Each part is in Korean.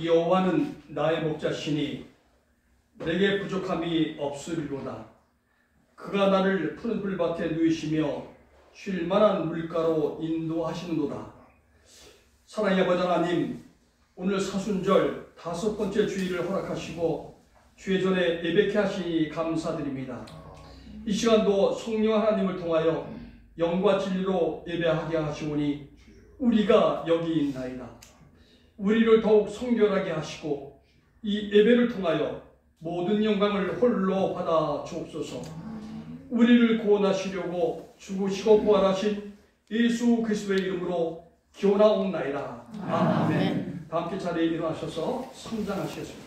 여호와는 나의 목자시니 내게 부족함이 없으리로다. 그가 나를 푸른 풀밭에 누이시며 쉴 만한 물가로 인도하시는도다. 사랑의 아버지 하나님, 오늘 사순절 5번째 주일을 허락하시고 주의 전에 예배케 하시니 감사드립니다. 이 시간도 성령 하나님을 통하여 영과 진리로 예배하게 하시오니 우리가 여기 있나이다. 우리를 더욱 성결하게 하시고 이 예배를 통하여 모든 영광을 홀로 받아 주옵소서. 우리를 구원하시려고 죽으시고 부활하신 예수 그리스도의 이름으로 기원하옵나이다. 아멘. 다 함께 자리에 일어나셔서 성장하시겠습니다.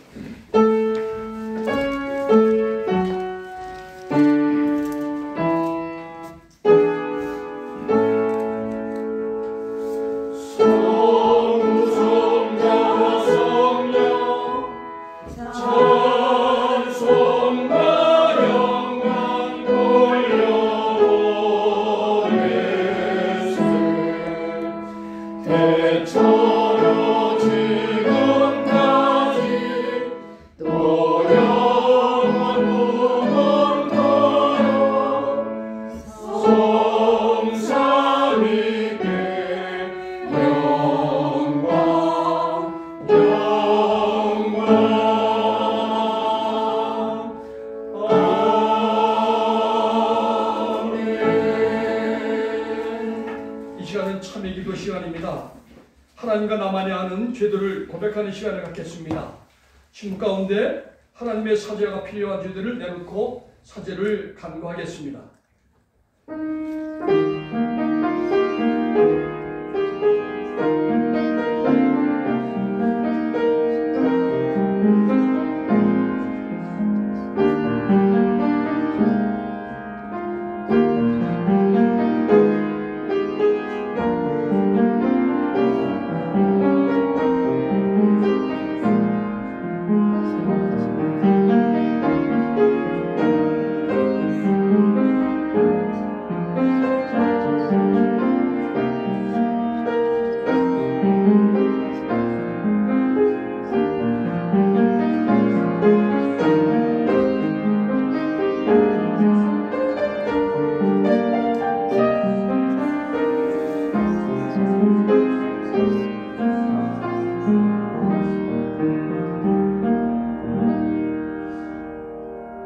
참의 기도 시간입니다. 하나님과 나만이 아는 죄들을 고백하는 시간을 갖겠습니다. 신부 가운데 하나님의 사죄가 필요한 죄들을 내놓고 사죄를 간구하겠습니다.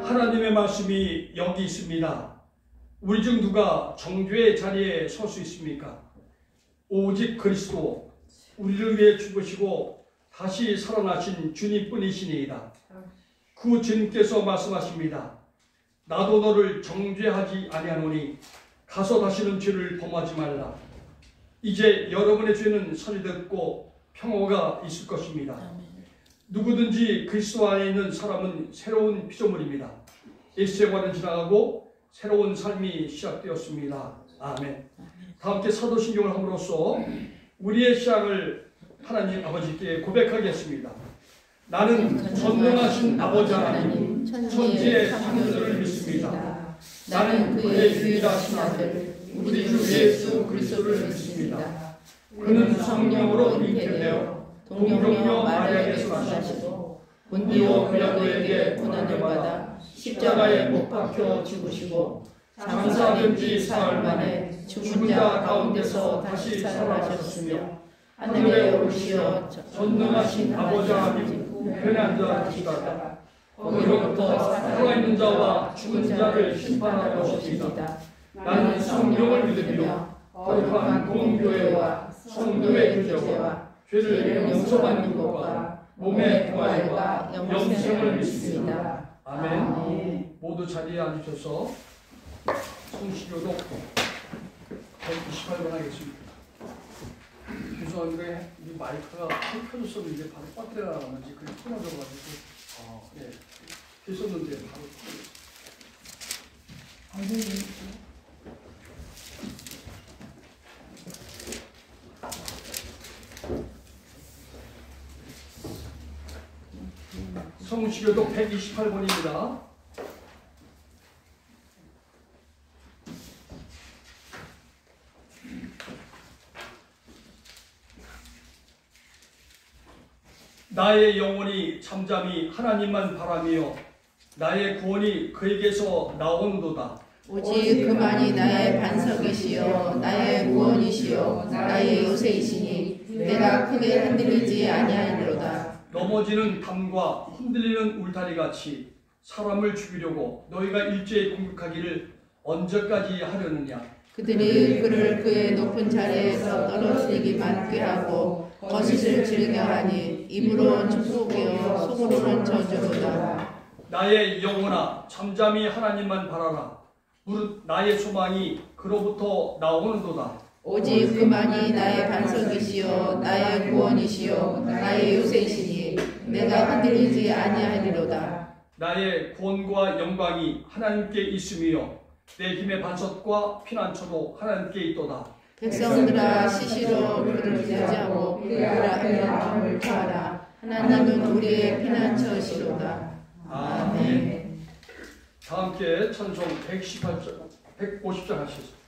하나님의 말씀이 여기 있습니다. 우리 중 누가 정죄의 자리에 설 수 있습니까? 오직 그리스도, 우리를 위해 죽으시고 다시 살아나신 주님뿐이시니이다. 그 주님께서 말씀하십니다. 나도 너를 정죄하지 아니하노니 가서 다시는 죄를 범하지 말라. 이제 여러분의 죄는 사리됐고 평화가 있을 것입니다. 누구든지 그리스도 안에 있는 사람은 새로운 피조물입니다. 옛 생활은 지나가고 새로운 삶이 시작되었습니다. 아멘. 다 함께 사도신경을 함으로써 우리의 신앙을 하나님 아버지께 고백하겠습니다. 나는 전능하신 아버지 하나님, 천지의 창조주를 믿습니다. 나는 그의 유일하신 아들, 우리 주 예수 그리스도를 믿습니다. 그는 성령으로 잉태되어 동정녀 마리아에게서 나시고 본디오 빌라도에게 고난을 십자가에 못 박혀 죽으시고 장사된 지 사흘 만에 죽은 자 가운데서 다시 살아나셨으며 하늘에 오르시어 전능하신 아버지 하나님 우편에 앉아계시다가 거기로부터 살아있는 자와 죽은 자를 심판하러 오십니다. 나는 성령을 믿으며 거룩한 공교회와 성도의 교제와 죄를 용서받는 것과 몸의 부활과 영생을 믿습니다. 아멘. 모두 자리에 앉으셔서 성시교독 128번 하겠습니다. 죄송한데 이 마이크가 켜졌었는데 바로 배터리가 나가는지 그게 끊어져가지고 네. 했었는데 바로 성시교독 128번입니다. 나의 영혼이 잠잠히 하나님만 바라며 나의 구원이 그에게서 나오는도다. 오직 그만이 나의 반석이시요 나의 구원이시요 나의 요새이시니 내가 크게 흔들리지 아니하리로다. 넘어지는 담과 흔들리는 울타리같이 사람을 죽이려고 너희가 일제히 공격하기를 언제까지 하려느냐. 그들이 그를 그의 높은 자리에서 떨어지기만 꾀하고 거짓을 즐겨하니 입으로는 축복이요 속으로는 저주로다. 나의 영혼아 잠잠히 하나님만 바라라. 무릇 나의 소망이 그로부터 나오는도다. 오직 그만이 나의 반석이시요 나의 구원이시요 나의 요새이시니 내가 흔들리지 아니하리로다. 나의 구원과 영광이 하나님께 있으며 내 힘의 반석과 피난처도 하나님께 있도다. 백성들아 시시로 그를 기대하고 그의 마음을 구하라. 하나님은 우리의 피난처시로다. 아멘. 다 함께 찬송 118절, 150절 하시죠.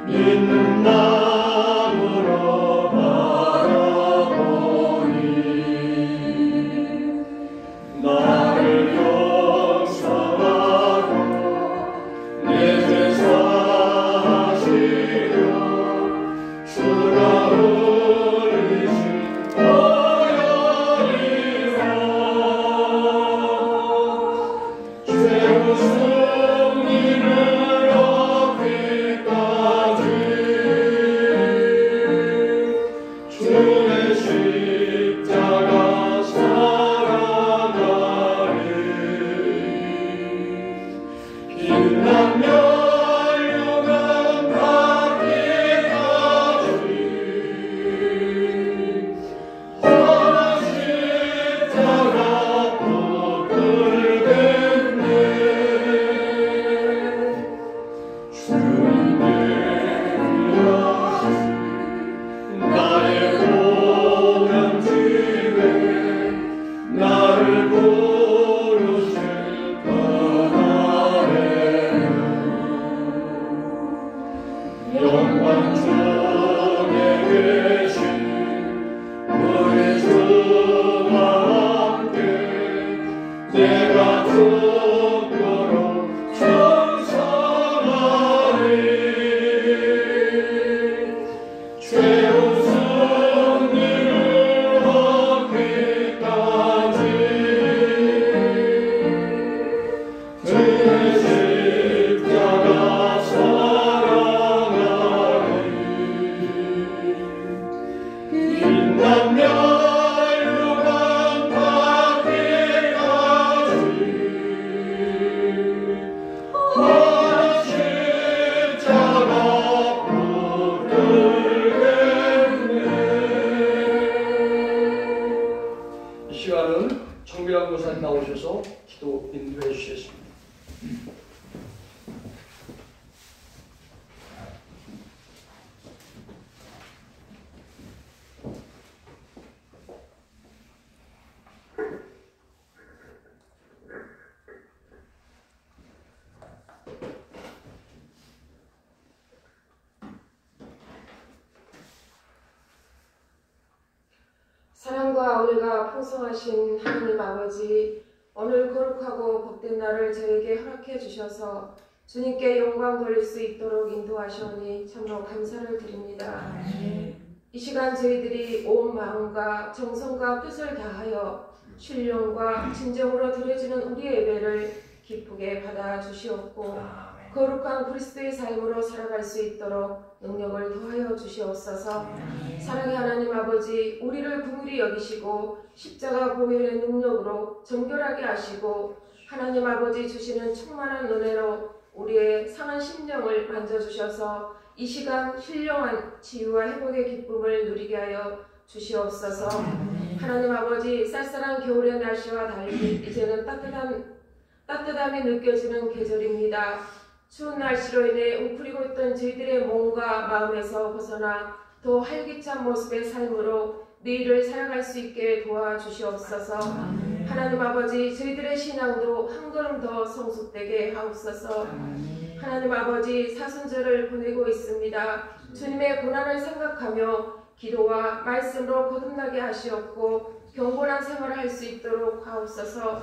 있는 나무로 바라보니 시간은 정밀한 목사님 나오셔서 기도 인도해 주시겠습니다. 사랑과 은혜가 풍성하신 하나님 아버지, 오늘 거룩하고 복된 날을 저에게 허락해 주셔서 주님께 영광 돌릴 수 있도록 인도하시오니 참으로 감사를 드립니다. 이 시간 저희들이 온 마음과 정성과 뜻을 다하여 신령과 진정으로 드려지는 우리의 예배를 기쁘게 받아 주시옵고 거룩한 그리스도의 삶으로 살아갈 수 있도록 능력을 더하여 주시옵소서. 사랑의 하나님 아버지, 우리를 긍휼히 여기시고 십자가 보혈의 능력으로 정결하게 하시고 하나님 아버지 주시는 충만한 은혜로 우리의 상한 심령을 만져주셔서 이 시간 신령한 치유와 회복의 기쁨을 누리게 하여 주시옵소서. 하나님 아버지, 쌀쌀한 겨울의 날씨와 달리 이제는 따뜻함이 느껴지는 계절입니다. 추운 날씨로 인해 웅크리고 있던 저희들의 몸과 마음에서 벗어나 더 활기찬 모습의 삶으로 내일을 살아갈 수 있게 도와주시옵소서. 하나님 아버지, 저희들의 신앙도 한 걸음 더 성숙되게 하옵소서. 하나님 아버지, 사순절을 보내고 있습니다. 주님의 고난을 생각하며 기도와 말씀으로 거듭나게 하시옵고 경건한 생활을 할 수 있도록 하옵소서.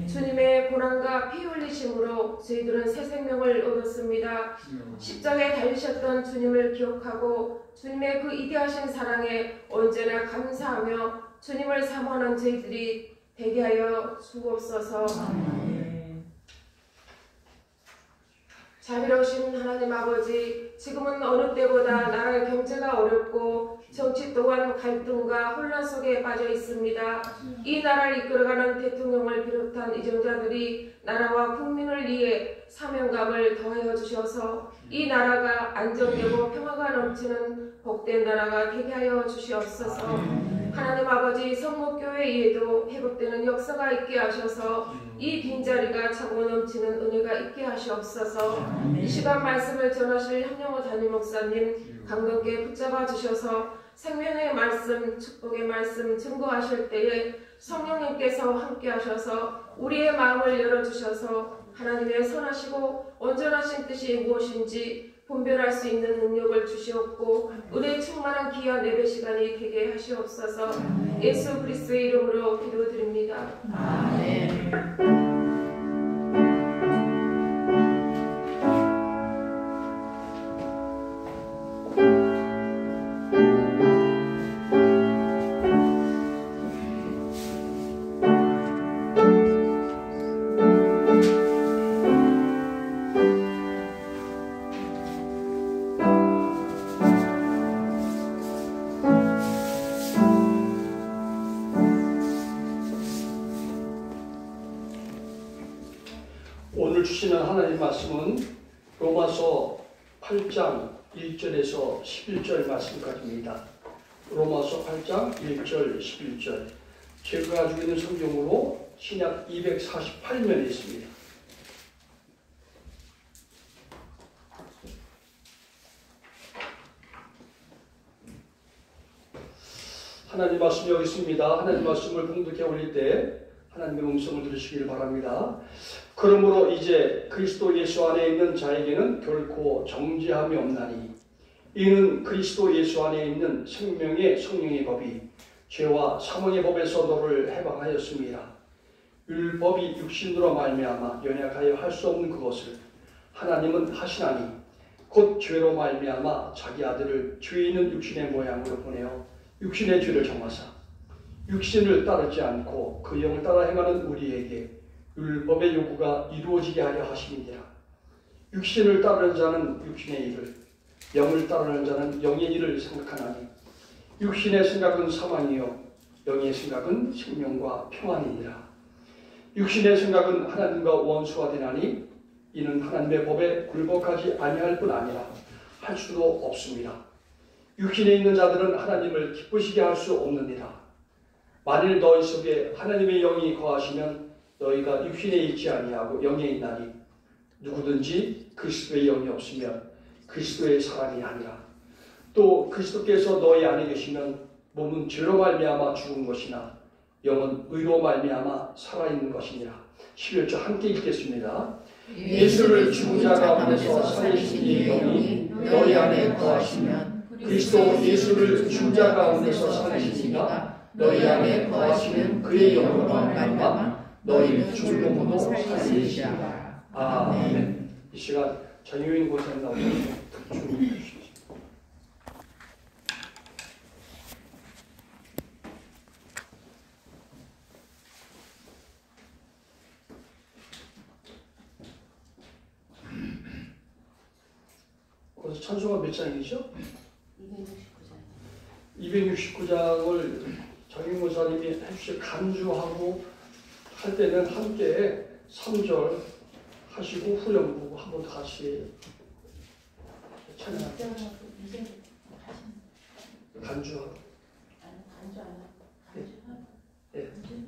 주님의 고난과 피 흘리심으로 저희들은 새 생명을 얻었습니다. 십자가에 달리셨던 주님을 기억하고 주님의 그 이대하신 사랑에 언제나 감사하며 주님을 사모하는 저희들이 되게 하여 주옵소서. 자비로우신 하나님 아버지, 지금은 어느 때보다 나라의 경제가 어렵고 정치 또한 갈등과 혼란 속에 빠져 있습니다. 이 나라를 이끌어가는 대통령을 비롯한 이정자들이 나라와 국민을 위해 사명감을 더하여 주셔서 이 나라가 안정되고 평화가 넘치는 복된 나라가 되게 하여 주시옵소서. 하나님 아버지, 성목교회에도 회복되는 역사가 있게 하셔서 이 빈자리가 차고 넘치는 은혜가 있게 하시옵소서. 이 시간 말씀을 전하실 한영호 담임 목사님 강건께 붙잡아 주셔서 생명의 말씀, 축복의 말씀 증거하실 때에 성령님께서 함께 하셔서 우리의 마음을 열어주셔서 하나님의 선하시고 온전하신 뜻이 무엇인지 분별할 수 있는 능력을 주시옵고 은혜 충만한 귀한 예배 시간이 되게 하시옵소서. 예수 그리스도의 이름으로 기도드립니다. 아멘. 오늘 주시는 하나님 말씀은 로마서 8장 1절에서 11절 말씀까지입니다. 로마서 8장 1절 11절, 제가 가지고 있는 성경으로 신약 248면에 있습니다. 하나님 말씀이 여기 있습니다. 하나님 말씀을 공독해 올릴 때 하나님의 음성을 들으시기를 바랍니다. 그러므로 이제 그리스도 예수 안에 있는 자에게는 결코 정죄함이 없나니 이는 그리스도 예수 안에 있는 생명의 성령의 법이 죄와 사망의 법에서 너를 해방하였습니다. 율법이 육신으로 말미암아 연약하여 할 수 없는 그것을 하나님은 하시나니 곧 죄로 말미암아 자기 아들을 죄 있는 육신의 모양으로 보내어 육신의 죄를 정하사 육신을 따르지 않고 그 영을 따라 행하는 우리에게 율법의 요구가 이루어지게 하려 하심이니라. 육신을 따르는 자는 육신의 일을, 영을 따르는 자는 영의 일을 생각하나니 육신의 생각은 사망이요 영의 생각은 생명과 평안이니라. 육신의 생각은 하나님과 원수가 되나니 이는 하나님의 법에 굴복하지 아니할 뿐 아니라 할 수도 없습니다. 육신에 있는 자들은 하나님을 기쁘시게 할 수 없느니라. 만일 너희 속에 하나님의 영이 거하시면 너희가 육신에 있지 아니하고 영에 있나니 누구든지 그리스도의 영이 없으면 그리스도의 사람이 아니라 또 그리스도께서 너희 안에 계시면 몸은 죄로 말미암아 죽은 것이나 영은 의로 말미암아 살아있는 것이니라. 11절 함께 읽겠습니다. 예수를 죽은 자 가운데서 살리신 이의 영이 너희 안에 거하시면 그리스도 예수를 죽은 자 가운데서 살리신 이가 너희 안에 거하시는 그의 영으로 말미암아 너희는 죽은 몸으로 살리시리라. 아멘. 이 시간 전유인 권사님 나오셔서 특주해 주십시오. 거기서 찬송가 몇 장이죠? 269장을 정인 권사님이 해주시 간주하고 할 때는 함께 3절 하시고 후렴부 한번 같이 찬양합니다. 간주하고. 예. 269장입니다.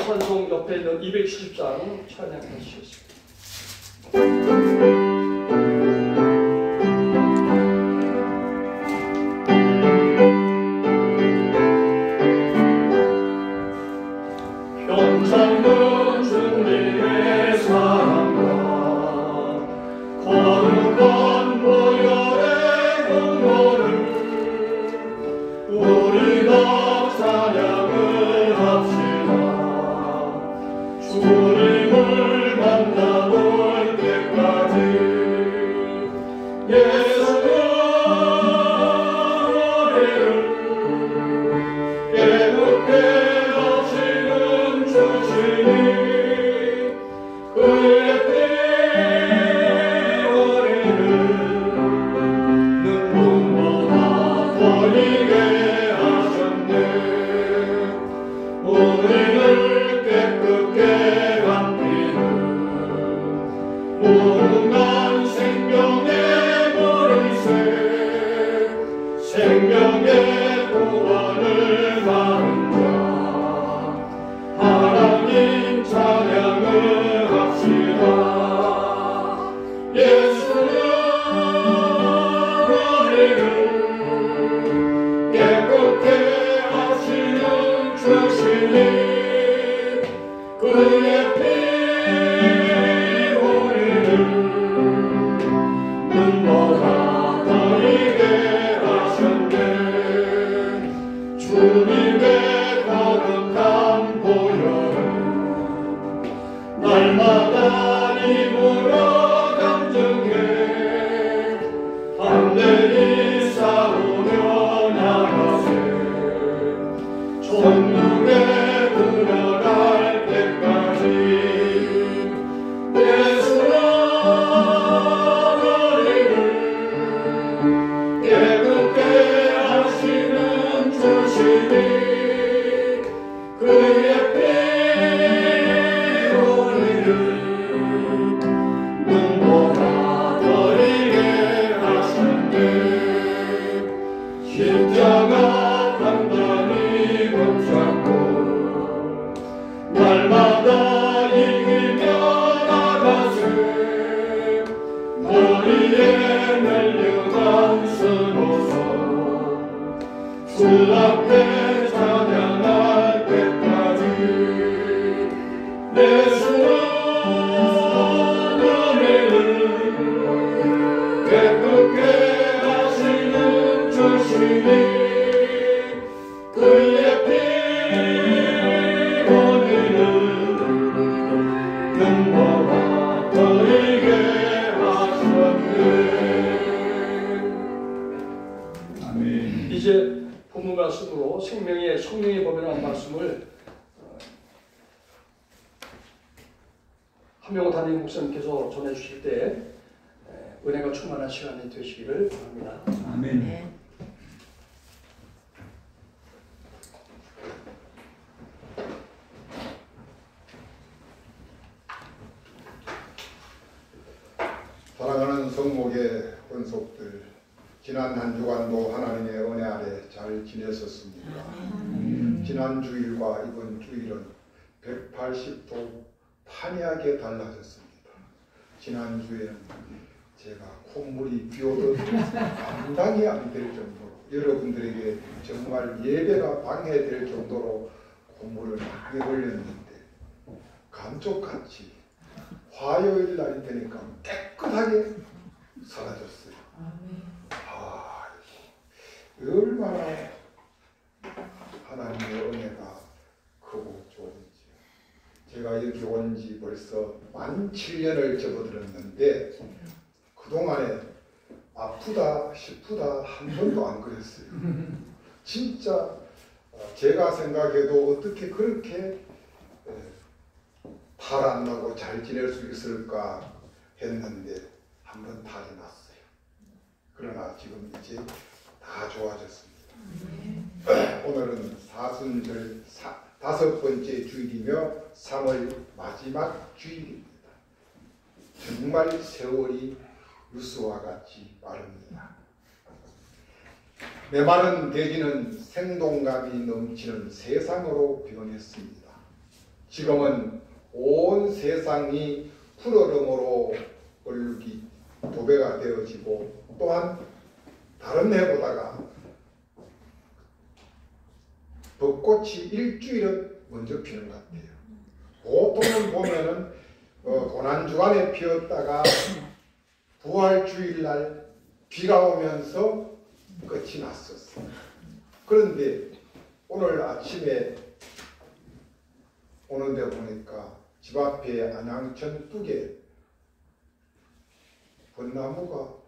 찬송 옆에 있는 270장 찬양하시겠습니다. 현창문 주님의 사랑과 거룩한 보혈의 공로를 생명의 구원을 받은 자 하나님 찬양을 합시다. 예수는 우리를 깨끗게 하시는 주시니 그의 피 우리를 눈보라 더이게 하셨네. 주님의 거룩한 보혈을 날마다 입으로 감정해 담대히 싸우며 나가세. 천국에 들어갈 때까지 예수는 우리를 깨끗게 하시는 주시니 그의 피 우리를 눈보라 더이게 하셨네. 십자가 단단히 붙잡고 날마다 이기며 나가세. 머리에 멜려간 스로서 주 앞에 찬양할 때까지 예수는 우리를 깨끗게 하시는 주시니 그의 피 우리를 눈보라 더이게 하셨네. 아멘. 이제 본문 말씀으로 생명의 성령의 법이라는 말씀을 한명호 담임 목사님께서 전해주실 때 은혜가 충만한 시간이 되시기를 바랍니다. 아멘. 네. 사랑하는 성목의 권속들, 지난 한 주간도 하나님의 은혜 아래 잘 지냈었습니까? 지난 주일과 이번 주일은 180도 판이하게 달라졌습니다. 지난 주에는 제가 콧물이 비오듯 감당이 안 될 정도로, 여러분들에게 정말 예배가 방해될 정도로 콧물을 많이 흘렸는데 감쪽같이 화요일 날이 되니까 깨끗하게 사라졌어요. 얼마나 하나님의 은혜가 크고 좋은지. 제가 여기 온 지 벌써 만 7년을 접어들었는데 그동안에 아프다 싶다 한 번도 안 그랬어요. 진짜 제가 생각해도 어떻게 그렇게 탈 안 나고 잘 지낼 수 있을까 했는데 한 번 탈이 났어요. 그러나 지금 이제 다 좋아졌습니다. 오늘은 사순절 5번째 주일이며 3월 마지막 주일입니다. 정말 세월이 유수와 같이 빠릅니다. 메마른 대지는 생동감이 넘치는 세상으로 변했습니다. 지금은 온 세상이 푸르름으로 얼룩이 도배가 되어지고 또한 다른 해보다가 벚꽃이 일주일은 먼저 피는 것 같아요. 보통은 보면은 고난주간에 피었다가 부활주일날 비가 오면서 끝이 났었어요. 그런데 오늘 아침에 오는데 보니까 집 앞에 안양천 뚝에 벚나무가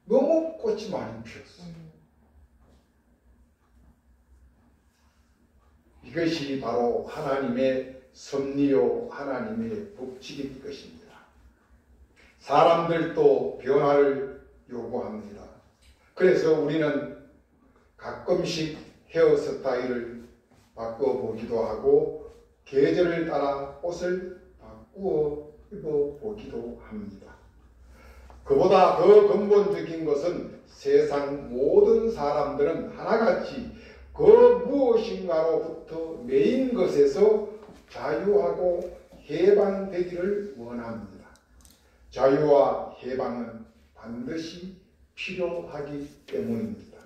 너무 꽃이 많이 피었어요. 이것이 바로 하나님의 섭리요 하나님의 법칙일 것입니다. 사람들도 변화를 요구합니다. 그래서 우리는 가끔씩 헤어스타일을 바꿔보기도 하고 계절을 따라 옷을 바꾸어 입어보기도 합니다. 그보다 더 근본적인 것은 세상 모든 사람들은 하나같이 그 무엇인가로부터 매인 것에서 자유하고 해방되기를 원합니다. 자유와 해방은 반드시 필요하기 때문입니다.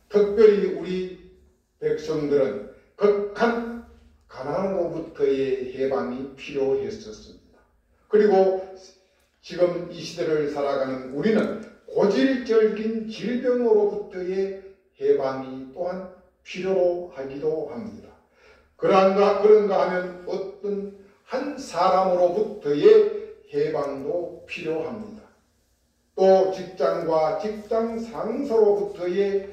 특별히 우리 백성들은 극한 가난으로부터의 해방이 필요했었습니다. 그리고 지금 이 시대를 살아가는 우리는 고질적인 질병으로부터의 해방이 또한 필요로 하기도 합니다. 그런가 하면 어떤 한 사람으로부터의 해방도 필요합니다. 또 직장과 직장 상사로부터의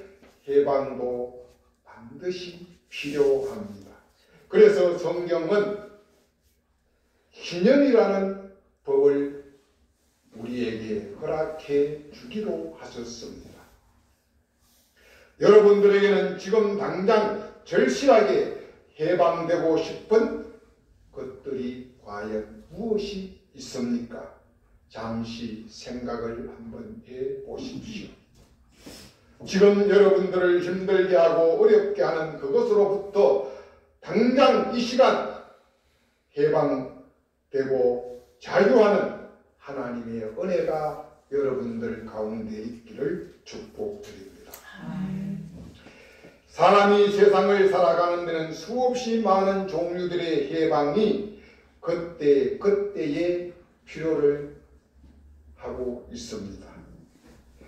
해방도 반드시 필요합니다. 그래서 성경은 희년이라는 법을 우리에게 허락해 주기로 하셨습니다. 여러분들에게는 지금 당장 절실하게 해방되고 싶은 것들이 과연 무엇이 있습니까? 잠시 생각을 한번 해 보십시오. 지금 여러분들을 힘들게 하고 어렵게 하는 그것으로부터 당장 이 시간 해방되고 자유하는 하나님의 은혜가 여러분들 가운데 있기를 축복드립니다. 사람이 세상을 살아가는 데는 수없이 많은 종류들의 해방이 그때에 필요를 하고 있습니다.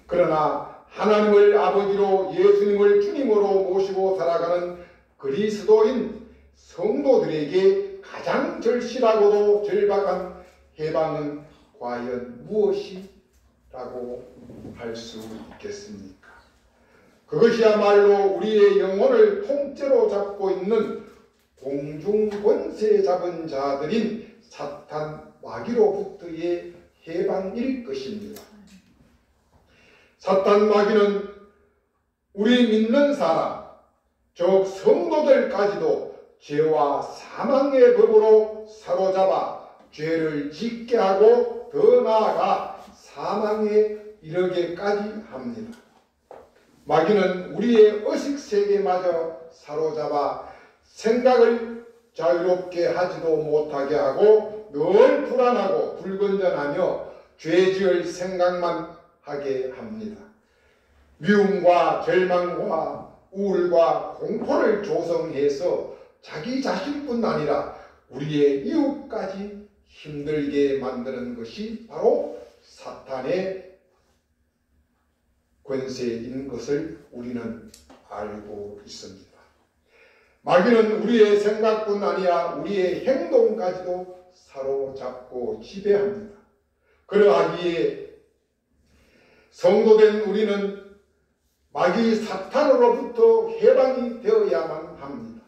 그러나 하나님을 아버지로 예수님을 주님으로 모시고 살아가는 그리스도인 성도들에게 가장 절실하고도 절박한 해방은 과연 무엇이라고 할 수 있겠습니까? 그것이야말로 우리의 영혼을 통째로 잡고 있는 공중 권세 잡은 자들인 사탄 마귀로부터의 해방일 것입니다. 사탄 마귀는 우리 믿는 사람, 즉 성도들까지도 죄와 사망의 법으로 사로잡아 죄를 짓게 하고 더 나아가 사망에 이르게까지 합니다. 마귀는 우리의 의식세계마저 사로잡아 생각을 자유롭게 하지도 못하게 하고 늘 불안하고 불건전하며 죄 지을 생각만 하게 합니다. 미움과 절망과 우울과 공포를 조성해서 자기 자신뿐 아니라 우리의 이웃까지 힘들게 만드는 것이 바로 사탄의 권세인 것을 우리는 알고 있습니다. 마귀는 우리의 생각뿐 아니라 우리의 행동까지도 사로잡고 지배합니다. 그러하기에 성도된 우리는 마귀 사탄으로부터 해방이 되어야만 합니다.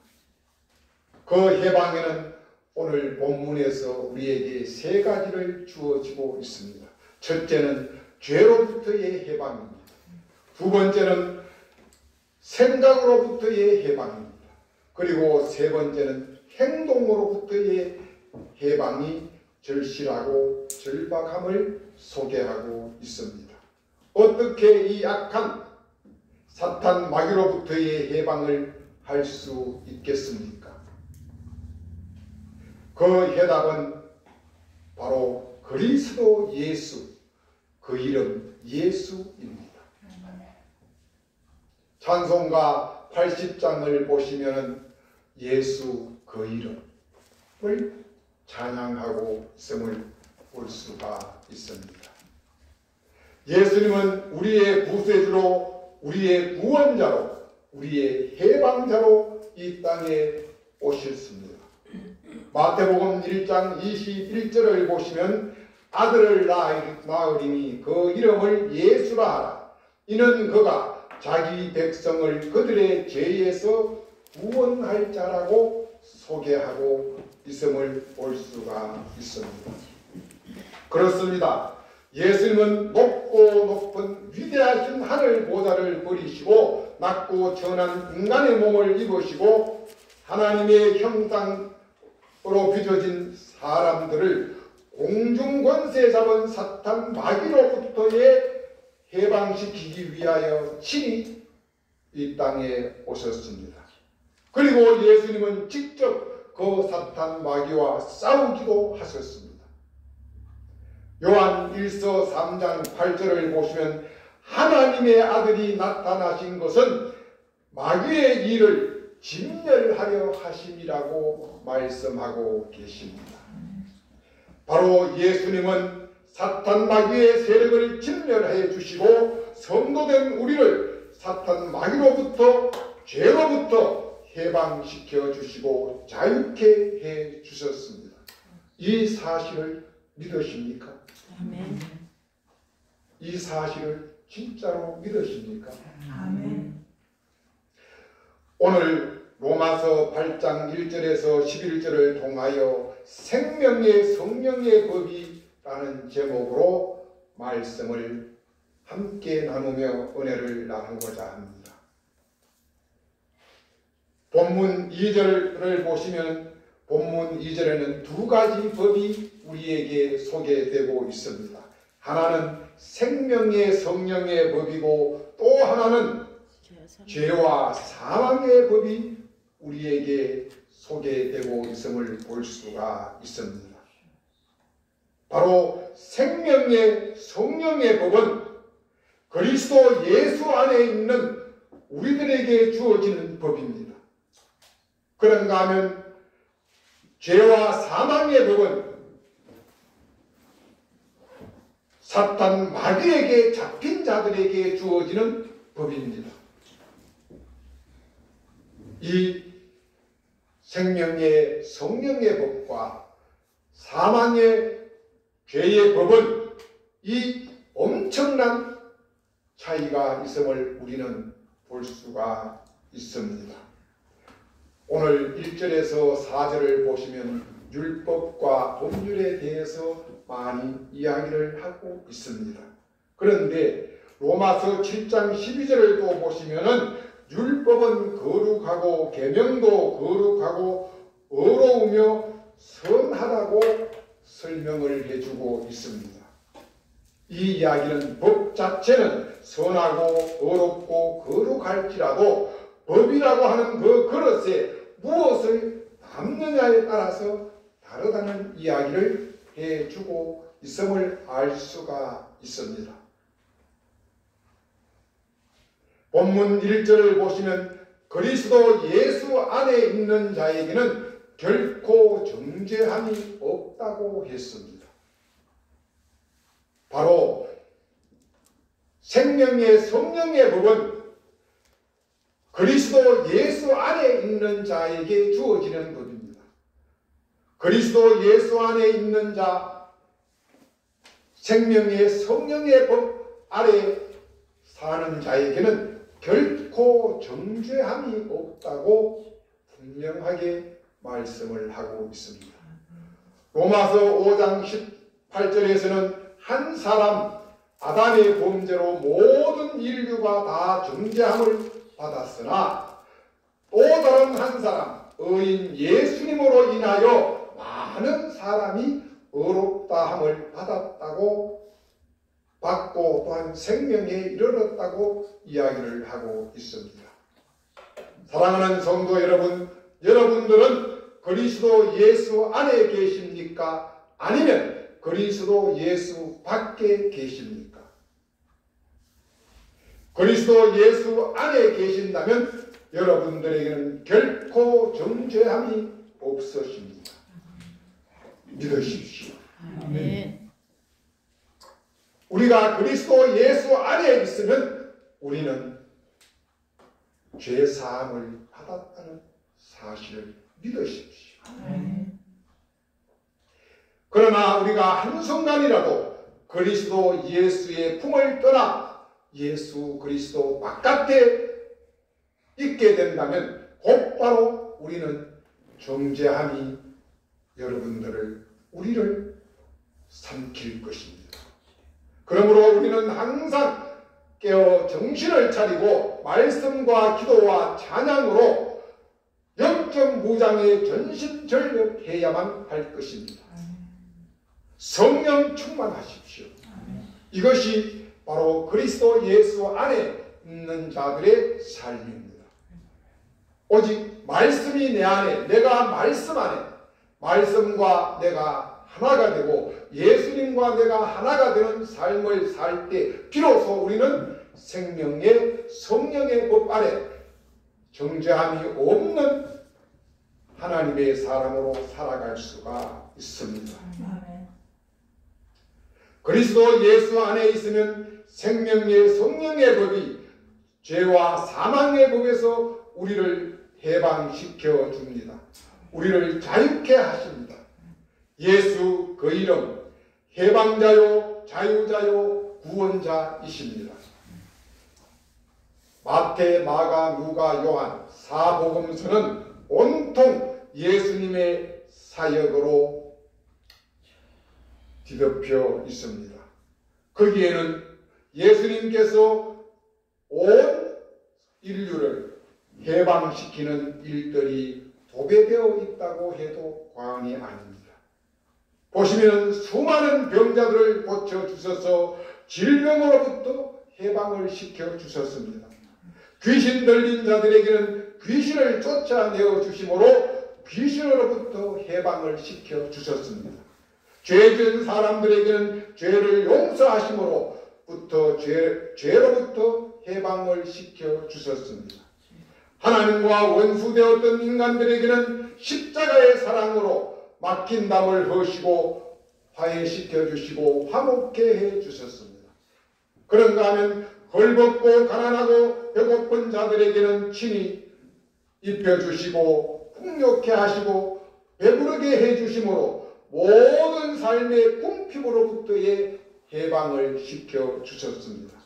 그 해방에는 오늘 본문에서 우리에게 세 가지를 주어지고 있습니다. 첫째는 죄로부터의 해방입니다. 두 번째는 생각으로부터의 해방입니다. 그리고 세 번째는 행동으로부터의 해방이 절실하고 절박함을 소개하고 있습니다. 어떻게 이 악한 사탄 마귀로부터의 해방을 할 수 있겠습니까? 그 해답은 바로 그리스도 예수, 그 이름 예수입니다. 찬송가 80장을 보시면 예수 그 이름을 찬양하고 있음을 볼 수가 있습니다. 예수님은 우리의 구세주로, 우리의 구원자로, 우리의 해방자로 이 땅에 오셨습니다. 마태복음 1장 21절을 보시면 아들을 낳으리니 그 이름을 예수라 하라. 이는 그가 자기 백성을 그들의 죄에서 구원할 자라고 소개하고 있음을 볼 수가 있습니다. 그렇습니다. 예수님은 높고 높은 위대하신 하늘 보좌를 버리시고 낮고 천한 인간의 몸을 입으시고 하나님의 형상으로 빚어진 사람들을 공중 권세 잡은 사탄 마귀로부터의 해방시키기 위하여 친히 이 땅에 오셨습니다. 그리고 예수님은 직접 그 사탄 마귀와 싸우기도 하셨습니다. 요한 1서 3장 8절을 보시면 하나님의 아들이 나타나신 것은 마귀의 일을 진멸하려 하심이라고 말씀하고 계십니다. 바로 예수님은 사탄 마귀의 세력을 진멸해 주시고 성도된 우리를 사탄 마귀로부터 죄로부터 해방시켜 주시고 자유케 해 주셨습니다. 이 사실을 믿으십니까? 아멘. 이 사실을 진짜로 믿으십니까? 아멘. 오늘 로마서 8장 1절에서 11절을 통하여 생명의 성령의 법이라는 제목으로 말씀을 함께 나누며 은혜를 나누고자 합니다. 본문 2절을 보시면 본문 2절에는 두 가지 법이 우리에게 소개되고 있습니다. 하나는 생명의 성령의 법이고 또 하나는 죄와 사망의 법이 우리에게 소개되고 있음을 볼 수가 있습니다. 바로 생명의 성령의 법은 그리스도 예수 안에 있는 우리들에게 주어지는 법입니다. 그런가 하면 죄와 사망의 법은 사탄 마귀에게 잡힌 자들에게 주어지는 법입니다. 이 생명의 성령의 법과 사망의 죄의 법은 이 엄청난 차이가 있음을 우리는 볼 수가 있습니다. 오늘 1절에서 4절을 보시면 율법과 법률에 대해서 많이 이야기를 하고 있습니다. 그런데 로마서 7장 12절을 또 보시면은 율법은 거룩하고 계명도 거룩하고 의로우며 선하다고 설명을 해주고 있습니다. 이 이야기는 법 자체는 선하고 의롭고 거룩할지라도 법이라고 하는 그 그릇에 무엇을 담느냐에 따라서 다르다는 이야기를 해주고 있음을 알 수가 있습니다. 본문 1절을 보시면 그리스도 예수 안에 있는 자에게는 결코 정죄함이 없다고 했습니다. 바로 생명의 성령의 법은 그리스도 예수 안에 있는 자에게 주어지는 법입니다. 그리스도 예수 안에 있는 자, 생명의 성령의 법 아래 사는 자에게는 결코 정죄함이 없다고 분명하게 말씀을 하고 있습니다. 로마서 5장 18절에서는 한 사람 아담의 범죄로 모든 인류가 다 정죄함을 받았으나 또 다른 한 사람 의인 예수님으로 인하여 많은 사람이 의롭다함을 받고 또한 생명에 이르렀다고 이야기를 하고 있습니다. 사랑하는 성도 여러분, 여러분들은 그리스도 예수 안에 계십니까? 아니면 그리스도 예수 밖에 계십니까? 그리스도 예수 안에 계신다면 여러분들에게는 결코 정죄함이 없으십니다. 믿으십시오. 아멘. 우리가 그리스도 예수 안에 있으면 우리는 죄 사함을 받았다는 사실을 믿으십시오. 그러나 우리가 한순간이라도 그리스도 예수의 품을 떠나 예수 그리스도 바깥에 있게 된다면 곧바로 우리는 정죄함이 우리를 삼킬 것입니다. 그러므로 우리는 항상 깨어 정신을 차리고 말씀과 기도와 찬양으로 영적 무장에 전심전력해야만 할 것입니다. 성령 충만하십시오. 이것이 바로 그리스도 예수 안에 있는 자들의 삶입니다. 오직 말씀이 내 안에, 내가 말씀 안에, 말씀과 내가 하나가 되고 예수님과 내가 하나가 되는 삶을 살 때 비로소 우리는 생명의 성령의 법 아래 정죄함이 없는 하나님의 사람으로 살아갈 수가 있습니다. 그리스도 예수 안에 있으면 생명의 성령의 법이 죄와 사망의 법에서 우리를 해방시켜 줍니다. 우리를 자유케 하십니다. 예수 그 이름 해방자요 자유자요 구원자이십니다. 마태, 마가, 누가, 요한 사복음서는 온통 예수님의 사역으로 뒤덮여 있습니다. 거기에는 예수님께서 온 인류를 해방시키는 일들이 도배되어 있다고 해도 과언이 아닙니다. 보시면 수많은 병자들을 고쳐주셔서 질병으로부터 해방을 시켜주셨습니다. 귀신 들린 자들에게는 귀신을 쫓아내어 주심으로 귀신으로부터 해방을 시켜주셨습니다. 죄 지은 사람들에게는 죄를 용서하심으로부터 죄로부터 해방을 시켜주셨습니다. 하나님과 원수되었던 인간들에게는 십자가의 사랑으로 막힌 담을 허시고 화해시켜 주시고 화목케 해 주셨습니다. 그런가 하면 헐벗고 가난하고 배고픈 자들에게는 친히 입혀주시고 풍요케 하시고 배부르게 해 주심으로 모든 삶의 궁핍으로부터의 해방을 시켜 주셨습니다.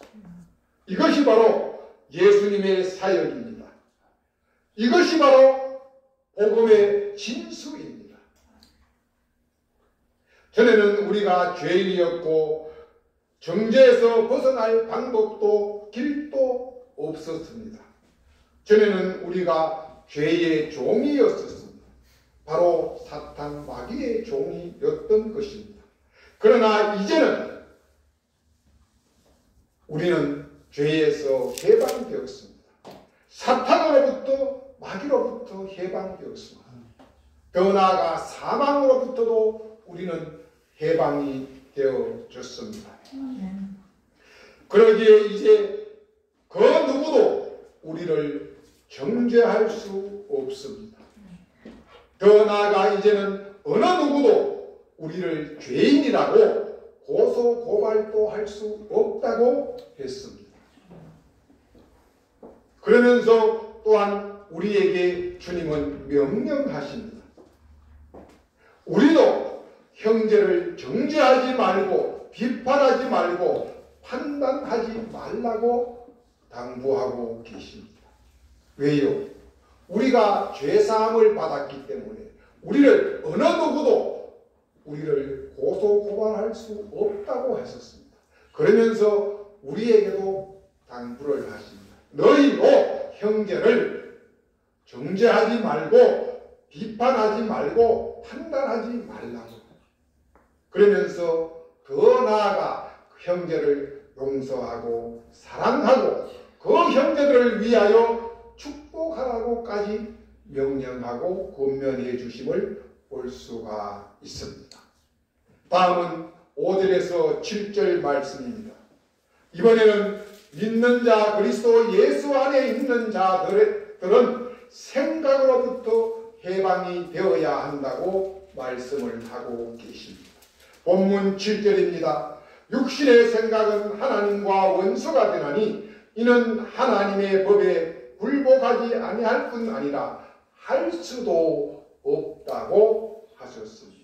이것이 바로 예수님의 사역입니다. 이것이 바로 복음의 진수입니다. 전에는 우리가 죄인이었고 정죄에서 벗어날 방법도 길도 없었습니다. 전에는 우리가 죄의 종이었었습니다. 바로 사탄 마귀의 종이었던 것입니다. 그러나 이제는 우리는 죄에서 해방되었습니다. 사탄으로부터 마귀로부터 해방되었습니다. 더 나아가 사망으로부터도 우리는 해방이 되어졌습니다. 그러기에 이제 그 누구도 우리를 정죄할 수 없습니다. 더 나아가 이제는 어느 누구도 우리를 죄인이라고 고소 고발도 할 수 없다고 했습니다. 그러면서 또한 우리에게 주님은 명령하십니다. 우리도 형제를 정죄하지 말고 비판하지 말고 판단하지 말라고 당부하고 계십니다. 왜요? 우리가 죄사함을 받았기 때문에 우리를 어느 누구도 우리를 고소고발할 수 없다고 했었습니다. 그러면서 우리에게도 당부를 하십니다. 너희도 형제를 정죄하지 말고 비판하지 말고 판단하지 말라고. 그러면서 더 나아가 형제를 용서하고 사랑하고 그 형제들을 위하여 축복하라고까지 명령하고 권면해 주심을 볼 수가 있습니다. 다음은 5절에서 7절 말씀입니다. 이번에는 믿는 자 그리스도 예수 안에 있는 자들은 생각으로부터 해방이 되어야 한다고 말씀을 하고 계십니다. 본문 7절입니다. 육신의 생각은 하나님과 원수가 되나니 이는 하나님의 법에 굴복하지 아니할 뿐 아니라 할 수도 없다고 하셨습니다.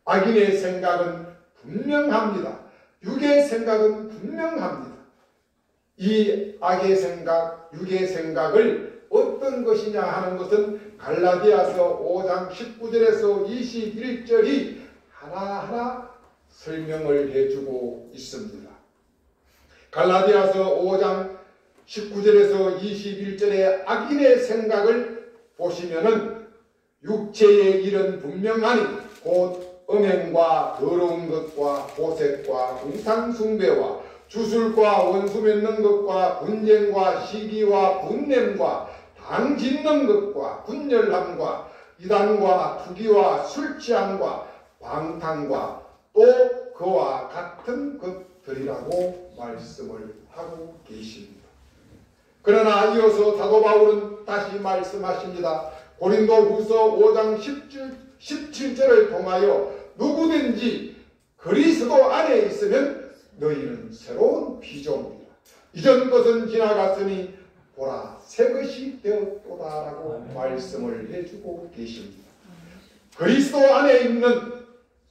악인의 생각은 분명합니다. 육의 생각은 분명합니다. 이 악의 생각, 육의 생각을 어떤 것이냐 하는 것은 갈라디아서 5장 19절에서 21절이 하나하나 설명을 해주고 있습니다. 갈라디아서 5장 19절에서 21절의 악인의 생각을 보시면은 육체의 일은 분명하니 곧 음행과 더러운 것과 호색과 우상 숭배와 주술과 원수 맺는 것과 분쟁과 시기와 분냄과 당 짓는 것과 분열함과 이단과 투기와 술취함과 방탕과 또 그와 같은 것들이라고 말씀을 하고 계십니다. 그러나 이어서 사도 바울은 다시 말씀하십니다. 고린도후서 5장 17절을 통하여 누구든지 그리스도 안에 있으면 너희는 새로운 피조물이라. 이전 것은 지나갔으니 보라 새 것이 되었도다라고 말씀을 해주고 계십니다. 그리스도 안에 있는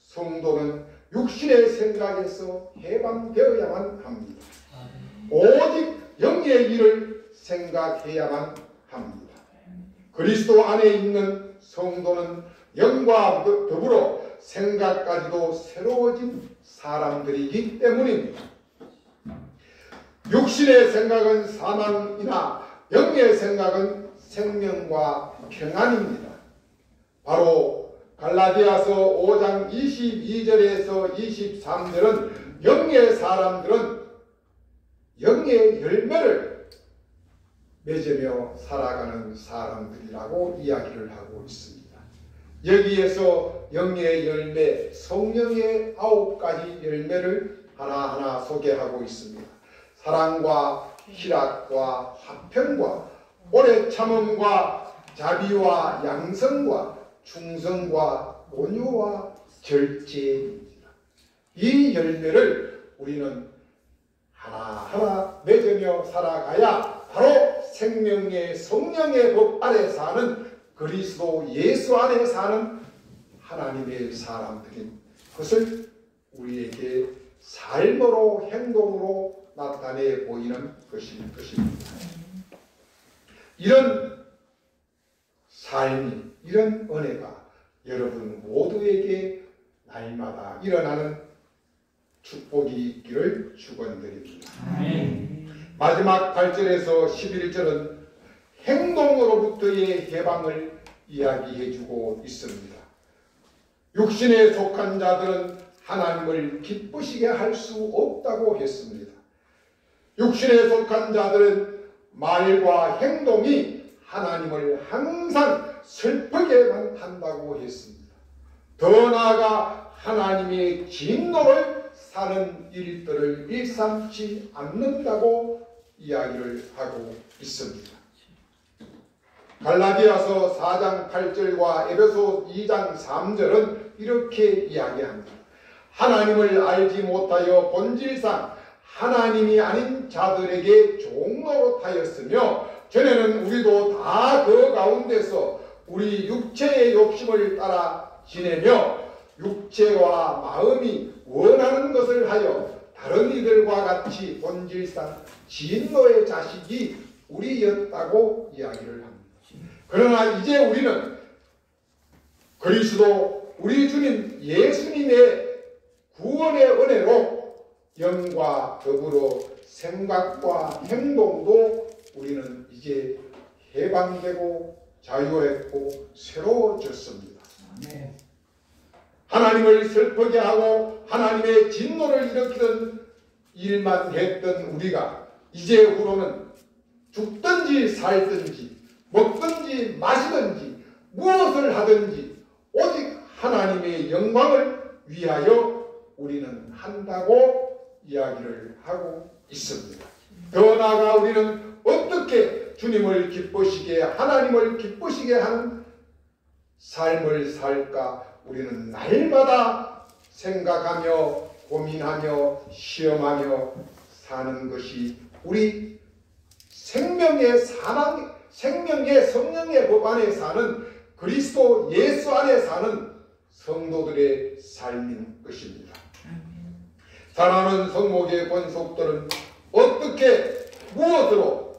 성도는 육신의 생각에서 해방되어야만 합니다. 오직 영의 일을 생각해야만 합니다. 그리스도 안에 있는 성도는 영과 더불어 생각까지도 새로워진 사람들이기 때문입니다. 육신의 생각은 사망이나 영의 생각은 생명과 평안입니다. 바로 갈라디아서 5장 22절에서 23절은 영의 사람들은 영의 열매를 맺으며 살아가는 사람들이라고 이야기를 하고 있습니다. 여기에서 영의 열매, 성령의 9가지 열매를 하나하나 소개하고 있습니다. 사랑과 희락과 화평과 오래 참음과 자비와 양성과 충성과 온유와 절제입니다. 이 열매를 우리는 하나하나 맺으며 살아가야 바로 생명의 성령의 법 아래 사는 그리스도 예수 안에 사는 하나님의 사람들인 것을 우리에게 삶으로 행동으로 나타내 보이는 것일 것입니다. 이런 삶이, 이런 은혜가 여러분 모두에게 날마다 일어나는 축복이 있기를 축원드립니다. 마지막 8절에서 11절은 행동으로부터의 해방을 이야기해주고 있습니다. 육신에 속한 자들은 하나님을 기쁘시게 할 수 없다고 했습니다. 육신에 속한 자들은 말과 행동이 하나님을 항상 슬프게만 한다고 했습니다. 더 나아가 하나님의 진노를 사는 일들을 일삼지 않는다고 이야기를 하고 있습니다. 갈라디아서 4장 8절과 에베소 2장 3절은 이렇게 이야기합니다. 하나님을 알지 못하여 본질상 하나님이 아닌 자들에게 종노릇하였으며 전에는 우리도 다 그 가운데서 우리 육체의 욕심을 따라 지내며 육체와 마음이 원하는 것을 하여 다른 이들과 같이 본질상 진노의 자식이 우리였다고 이야기를 합니다. 그러나 이제 우리는 그리스도 우리 주님 예수님의 구원의 은혜로 영과 더불어 생각과 행동도 우리는 이제 해방되고 자유했고 새로워졌습니다. 하나님을 슬프게 하고 하나님의 진노를 일으키던 일만 했던 우리가 이제 후로는 죽든지 살든지 먹든지 마시든지 무엇을 하든지 오직 하나님의 영광을 위하여 우리는 한다고 이야기를 하고 있습니다. 더 나아가 우리는 어떻게 주님을 기쁘시게 하나님을 기쁘시게 하는 삶을 살까 우리는 날마다 생각하며 고민하며 시험하며 사는 것이 우리 생명의 성령의 법 안에 사는 그리스도 예수 안에 사는 성도들의 삶인 것입니다. 사랑하는 성목의 권속들은 어떻게 무엇으로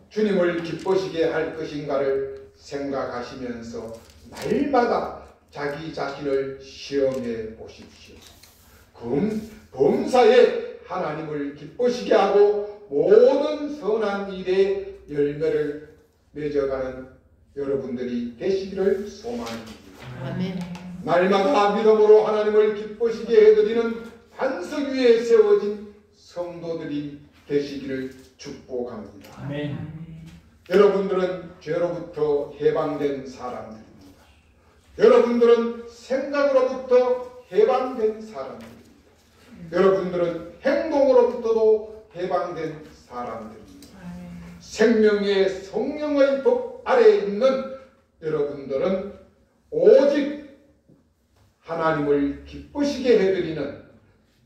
주님을 기쁘시게 할 것인가를 생각하시면서 날마다 자기 자신을 시험해 보십시오. 범사에 하나님을 기쁘시게 하고 모든 선한 일의 열매를 맺어가는 여러분들이 되시기를 소망합니다. 아멘. 날마다 믿음으로 하나님을 기쁘시게 해드리는 반석 위에 세워진 성도들이 되시기를 축복합니다. 아멘. 여러분들은 죄로부터 해방된 사람들입니다. 여러분들은 생각으로부터 해방된 사람들입니다. 여러분들은 행동으로부터도 해방된 사람들입니다. 생명의 성령의 법 아래에 있는 여러분들은 오직 하나님을 기쁘시게 해드리는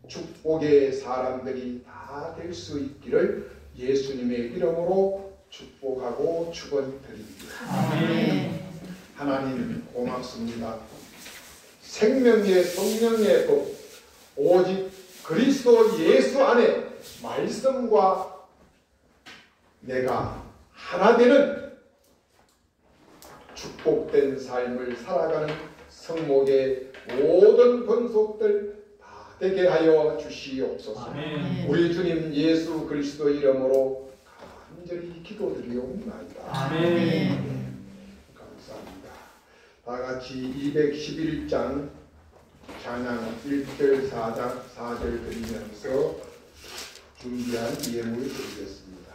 축복의 사람들이 다 될 수 있기를 예수님의 이름으로 축복하고 축원드립니다. 아멘. 하나님 고맙습니다. 생명의 성령의 법 오직 그리스도 예수 안에 말씀과 내가 하나 되는 축복된 삶을 살아가는 성목의 모든 권속들 다 되게 하여 주시옵소서. 아멘. 우리 주님 예수 그리스도 이름으로 간절히 기도드리옵나이다. 아멘. 감사합니다. 다 같이 211장 찬양 1절 4장 4절 드리면서 준비한 예물 드리겠습니다.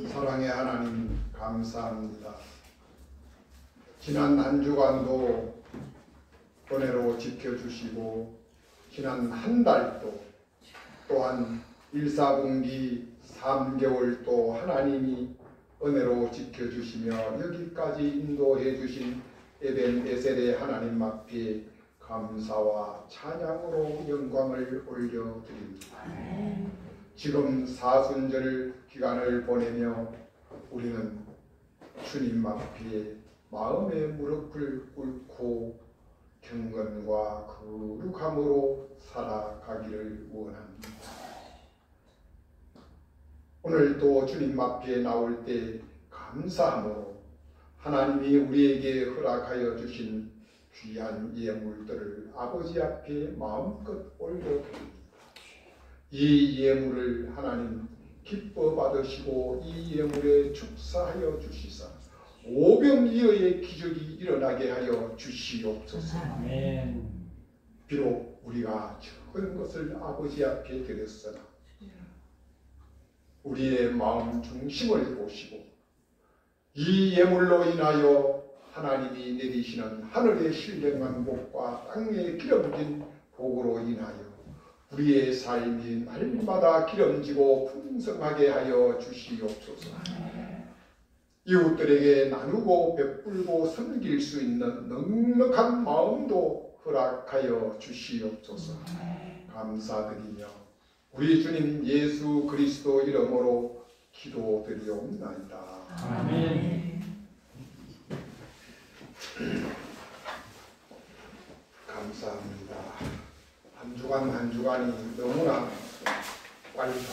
사랑의 하나님 감사합니다. 지난 한 주간도 은혜로 지켜주시고 지난 한 달도 또한 1사분기 3개월도 하나님이 은혜로 지켜주시며 여기까지 인도해 주신 에벤에셀의 하나님 앞에 감사와 찬양으로 영광을 올려드립니다. 지금 사순절 기간을 보내며 우리는 주님 앞에 마음의 무릎을 꿇고 경건과 거룩함으로 살아가기를 원합니다. 오늘도 주님 앞에 나올 때 감사함으로 하나님이 우리에게 허락하여 주신 귀한 예물들을 아버지 앞에 마음껏 올려드립니다. 이 예물을 하나님 기뻐 받으시고 이 예물에 축사하여 주시사 오병이어의 기적이 일어나게 하여 주시옵소서. 아멘. 비록 우리가 적은 것을 아버지 앞에 드렸으나 우리의 마음 중심을 보시고 이 예물로 인하여 하나님이 내리시는 하늘의 신령한 복과 땅에 기름진 복으로 인하여 우리의 삶이 날마다 기름지고 풍성하게 하여 주시옵소서. 이웃들에게 나누고 베풀고 섬길 수 있는 넉넉한 마음도 허락하여 주시옵소서. 감사드리며 우리 주님 예수 그리스도 이름으로 기도드리옵나이다. 아멘. 감사합니다. 한 주 주간 한 주간이 너무나 빨리 갑니다.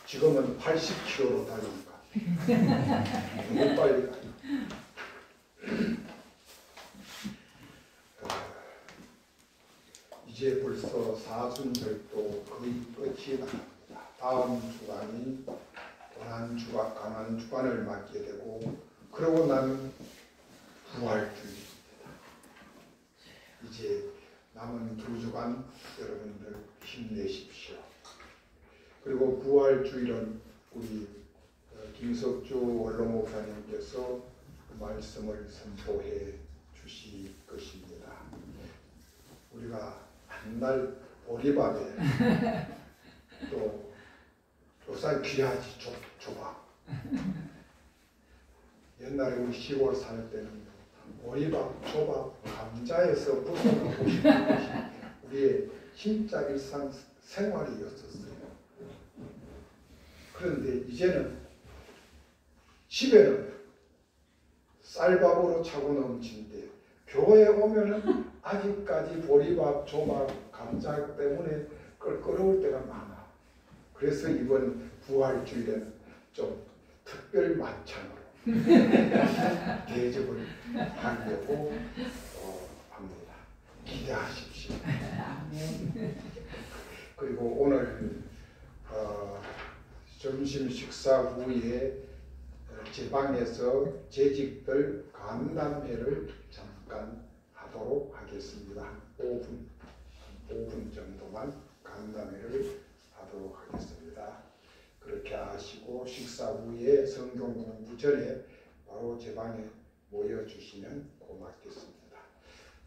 지금은 80km로 달리니까 너무 빨리 가요. 이제 벌써 사순절도 거의 끝이 나갑니다. 다음 주간이 가난 주간을 맞게 되고 그러고 나면 부활주일입니다. 이제 남은 2주간 여러분들 힘내십시오. 그리고 부활주일은 우리 김석주 원로목사님께서 말씀을 선포해 주실 것입니다. 우리가 한날 보리밥에 또 요새 귀하지 조밥. 옛날에 우리 시골 살 때는 보리밥, 조밥, 감자에서 벗어나고 싶은 것이 우리의 진짜 일상 생활이었었어요. 그런데 이제는 집에는 쌀밥으로 차고 넘치는데 교회에 오면은 아직까지 보리밥, 조밥, 감자 때문에 껄끄러울 때가 많아. 그래서 이번 부활주일에는 좀 특별 만찬으로 대접을 하려고 합니다. 기대하십시오. 그리고 오늘 점심 식사 후에 제 방에서 재직들 간담회를 잠깐 하도록 하겠습니다. 5분 정도만 간담회를 하도록 하겠습니다. 그렇게 하시고 식사 후에 성경 공부 전에 바로 제 방에 모여주시면 고맙겠습니다.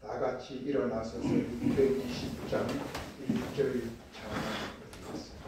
다 같이 일어나서 620장 1절 찬양 드리겠습니다.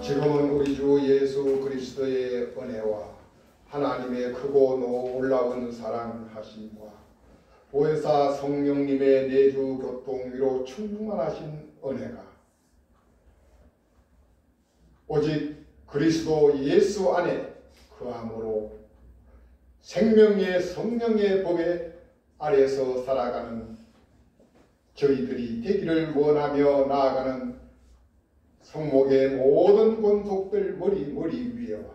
지금은 우리 주 예수 그리스도의 은혜와 하나님의 크고 놀라운 사랑하심과 보혜사 성령님의 내주 교통 위로 충만하신 은혜가 오직 그리스도 예수 안에 거함으로 생명의 성령의 법에 아래서 살아가는 저희들이 되기를 원하며 나아가는 성목의 모든 권속들 머리 위에와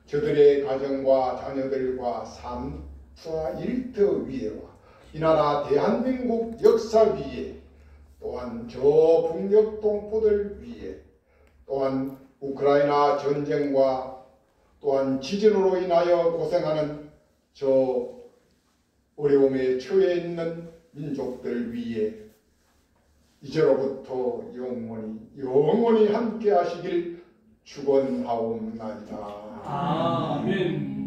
저들의 가정과 자녀들과 삶과 일터 위에와 이 나라 대한민국 역사 위에 또한 저 북녘 동포들 위에 또한 우크라이나 전쟁과 또한 지진으로 인하여 고생하는 저 어려움에 처해 있는 민족들 위에 이제로부터 영원히 함께 하시길 축원하옵나이다. 아멘.